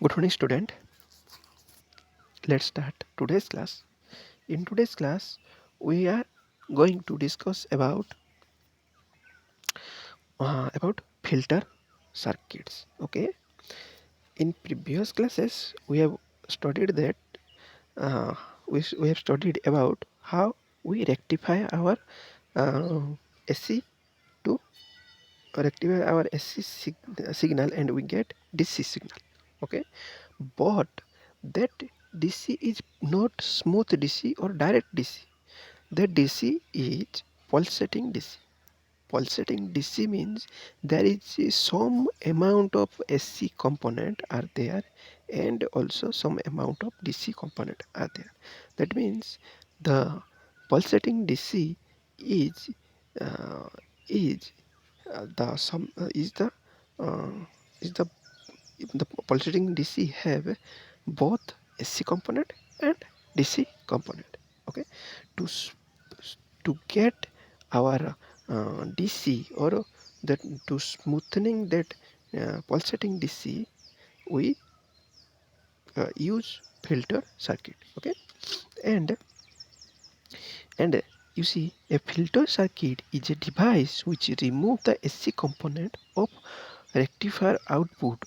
Good morning, student. Let's start today's class. In today's class, we are going to discuss about filter circuits. Okay. In previous classes, we have studied that we have studied about how we rectify our uh, AC to rectify our AC signal, and we get DC signal. Okay, but that DC is not smooth DC or direct DC. The DC is pulsating DC. Pulsating DC means there is some amount of AC component are there, and also some amount of DC component are there. That means the pulsating DC is uh, is the some uh, is the pulsating DC have both AC component and DC component. Okay, to to get our DC, or that to smoothening that pulsating DC, we use filter circuit. Okay, and and you see, a filter circuit is a device which remove the AC component of rectifier output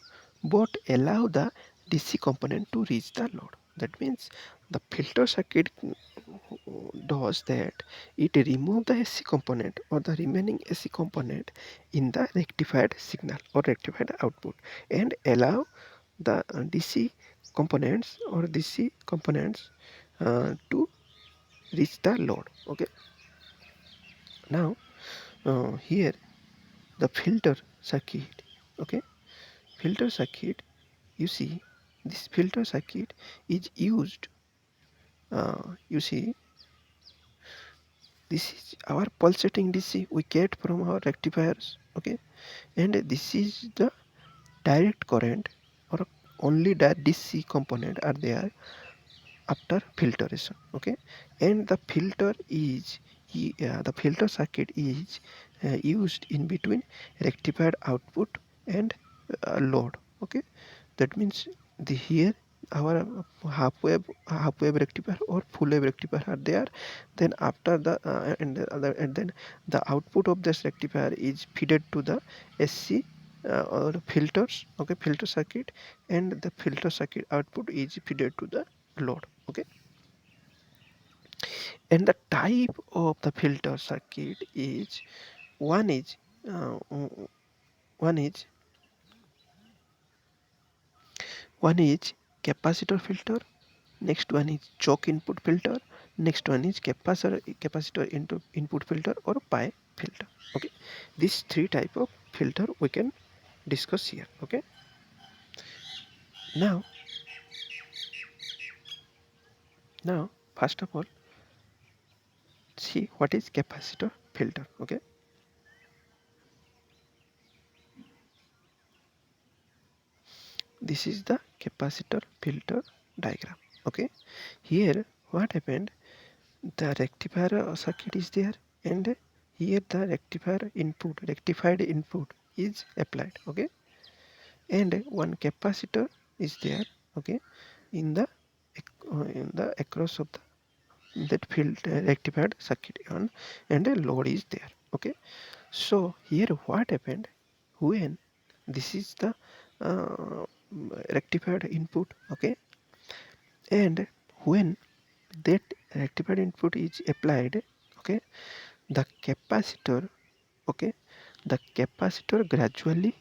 but allow the DC component to reach the load. That means the filter circuit does that it remove the AC component or the remaining AC component in the rectified signal or rectified output and allow the DC components or DC components to reach the load. Okay, now here the filter circuit. Okay, filter circuit, you see, this filter circuit is used, you see, this is our pulsating DC we get from our rectifiers. Okay, and this is the direct current, or only the DC component are there after filtration. Okay, and the filter is the filter circuit is used in between rectified output and load. Okay, that means the here our half wave rectifier or full wave rectifier are there. Then after the and then the output of this rectifier is fed to the SC or filters. Okay, filter circuit, and the filter circuit output is fed to the load. Okay, and the type of the filter circuit is one is uh, one is one is capacitor filter, next one is choke input filter, next one is capacitor into input filter or pi filter. Okay, these three type of filter we can discuss here. Okay, now first of all, see what is capacitor filter. Okay, this is the capacitor filter diagram. Okay, here what happened, the rectifier circuit is there, and here the rectified input is applied. Okay, and one capacitor is there. Okay, in the across of that field rectified circuit on, and a load is there. Okay, so here what happened, when this is the uh, rectified input. Okay, and when that rectified input is applied, okay, the capacitor, okay, the capacitor gradually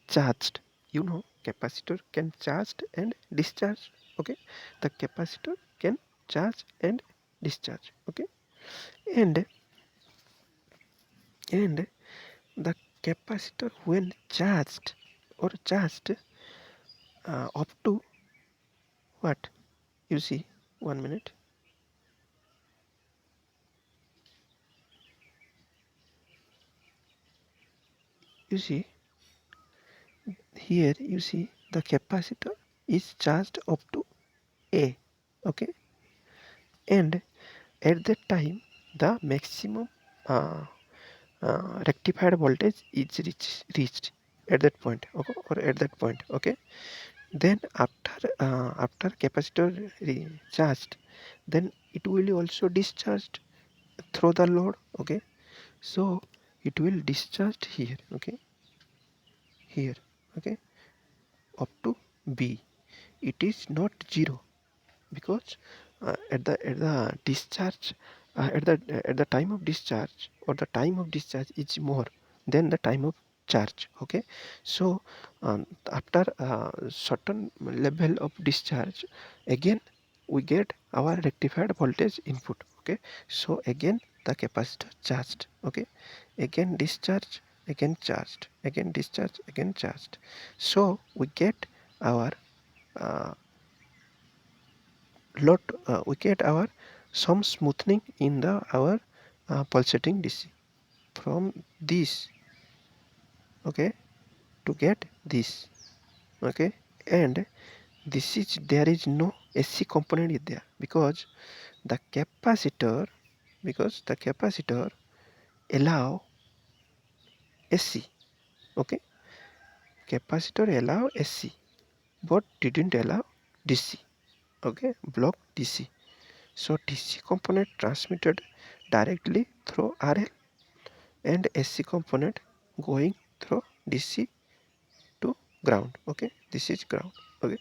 charged. You know, capacitor can charge and discharge. Okay, the capacitor can charge and discharge. Okay, and the capacitor when charged up to what, you see, 1 minute, you see, here you see the capacitor is charged up to A. Okay, and at that time the maximum uh, rectified voltage is reached at that point. Okay, or at that point. Okay, Then after capacitor charged, then it will also discharged through the load. Okay, so it will discharge here. Okay, here. Okay, up to B. It is not zero, because at the discharge, at the time of discharge, or the time of discharge is more than the time of charge. Okay, so after certain level of discharge, again we get our rectified voltage input. Okay, so again the capacitor charged. Okay, again discharge, again charged, again discharge, again charged. So we get our uh, lot we get our some smoothing in the our pulsating DC from this. Okay, to get this. Okay, and this is, there is no AC component is there, because the capacitor, allow AC. Okay, capacitor allow AC but didn't allow DC. Okay, block DC. So DC component transmitted directly through RL, and AC component going through DC to ground. Okay, this is ground. Okay,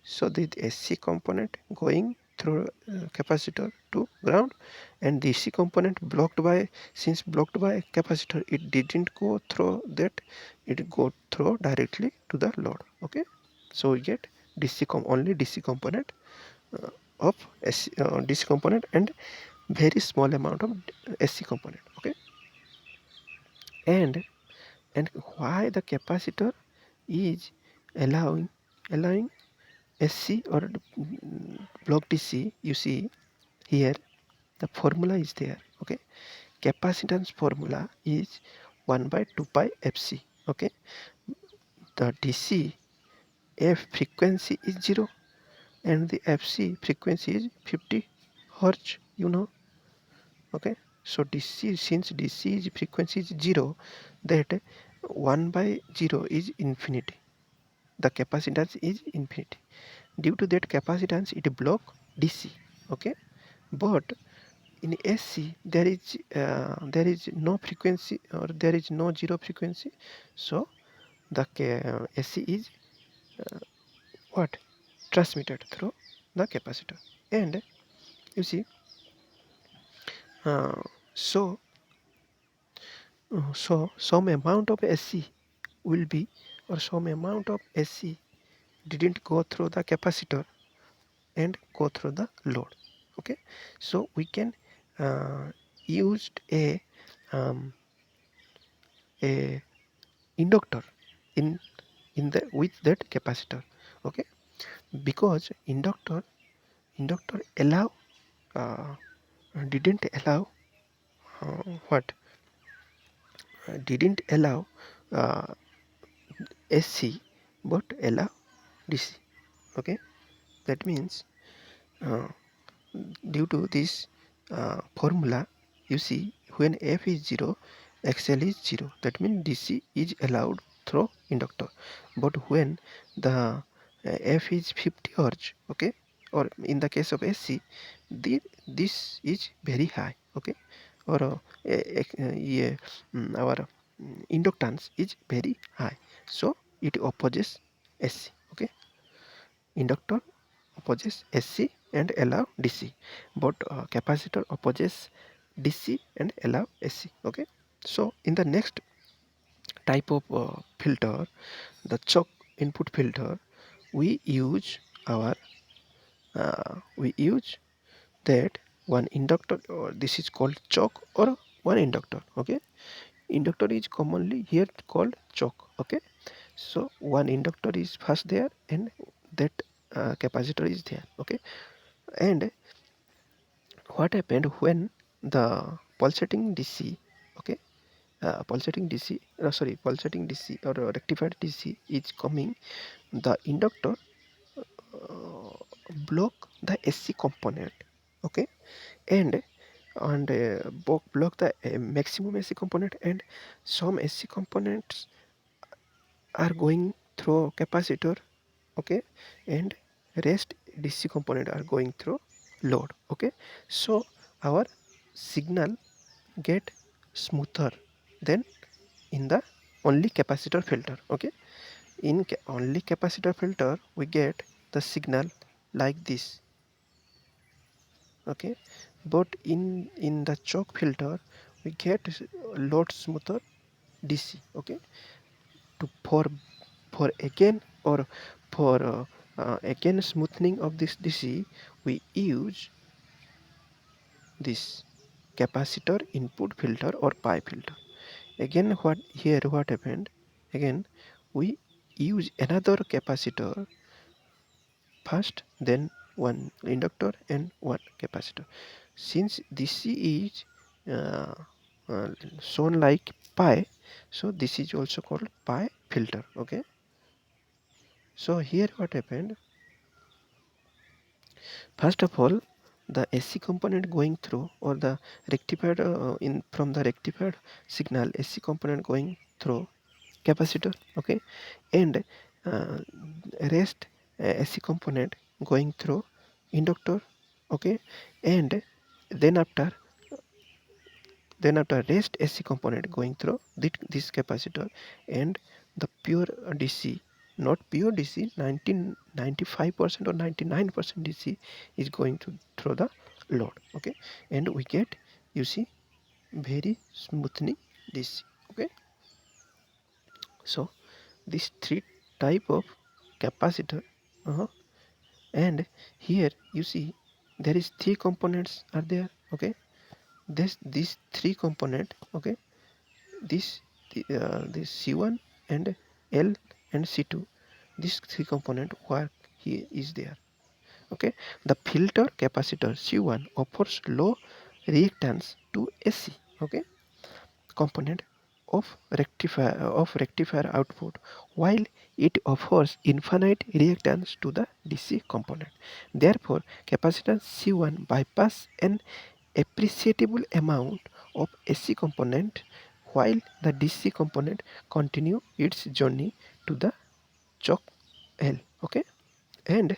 so the AC component going through capacitor to ground, and DC component blocked by, since blocked by capacitor, it didn't go through that, it go through directly to the load. Okay, so we get only DC component of DC component, and very small amount of AC component. Okay, and why the capacitor is allowing SC or block DC, you see here the formula is there. Okay, capacitance formula is 1 by 2 pi fc. Okay, the DC f frequency is 0 and the fc frequency is 50 hertz, you know. Okay, so DC, since DC is frequency is 0, that 1 by 0 is infinity, the capacitance is infinity. Due to that capacitance, it block DC. Okay, but in AC there is no frequency, or there is no zero frequency, so the AC is what, transmitted through the capacitor. And you see, uh, so some amount of AC will be, or some amount of AC didn't go through the capacitor and go through the load. Okay, so we can used um, a inductor in the with that capacitor. Okay, because inductor allow uh, didn't allow what didn't allow uh, AC but allow DC. Okay, that means uh, due to this formula, you see, when F is 0, XL is 0. That means DC is allowed through inductor. But when the F is 50 Hz, okay, or in the case of AC, this is very high, okay, or yeah, our inductance is very high, so it opposes AC. Okay, inductor opposes AC and allow DC, but capacitor opposes DC and allow AC. Okay, so in the next type of filter, the choke input filter, we use our we use that one inductor, or this is called choke or one inductor. Okay, inductor is commonly here called choke. Okay, so one inductor is first there, and that capacitor is there. Okay, and what happened when the pulsating DC, okay, pulsating DC or rectified DC is coming, the inductor block the AC component. Okay, and block the maximum AC component, and some AC components are going through capacitor okay, and rest DC component are going through load, okay. So our signal get smoother than in the only capacitor filter, okay. In only capacitor filter we get the signal like this, okay, but in the choke filter we get load smoother DC, okay. To for again or for again smoothing of this DC we use this capacitor input filter or pi filter. Again what happened, again we use another capacitor first, then one inductor and one capacitor. Since DC is uh, uh, shown like pi, so this is also called pi filter, okay. So here what happened, first of all the AC component going through, or the rectified in from the rectified signal AC component going through capacitor, okay, and uh, rest AC component going through inductor, okay, and then after rest AC component going through this capacitor, and the pure DC, not pure DC, 95% or 99% DC is going through the load, okay, and we get, you see, very smoothly DC, okay. So these three type of capacitor, uh and here you see there is three components are there, okay. These three component, okay, this this C1 and L and C2, this three component work here is there, okay. The filter capacitor C1 offers low reactance to AC, okay, component of rectifier output, while it offers infinite reactance to the DC component. Therefore, capacitance C1 bypass an appreciable amount of AC component, while the DC component continue its journey to the choke L, okay. And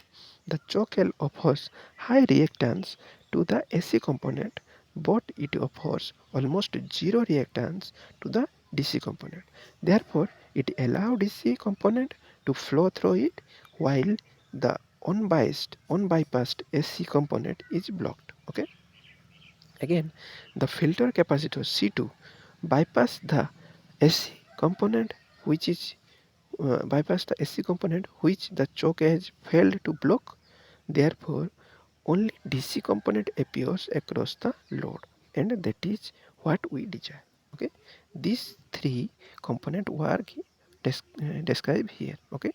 the choke L offers high reactance to the AC component, but it offers almost zero reactance to the DC component. Therefore, it allows DC component to flow through it, while the unbypassed AC component is blocked, okay. Again, the filter capacitor C2 bypass the AC component, which is bypass the AC component which the choke has failed to block. Therefore, only DC component appears across the load, and that is what we desire, okay. These three component work described here, okay,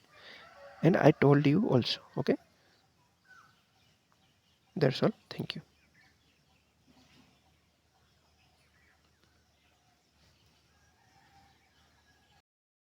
and I told you also, okay. That's all. Thank you.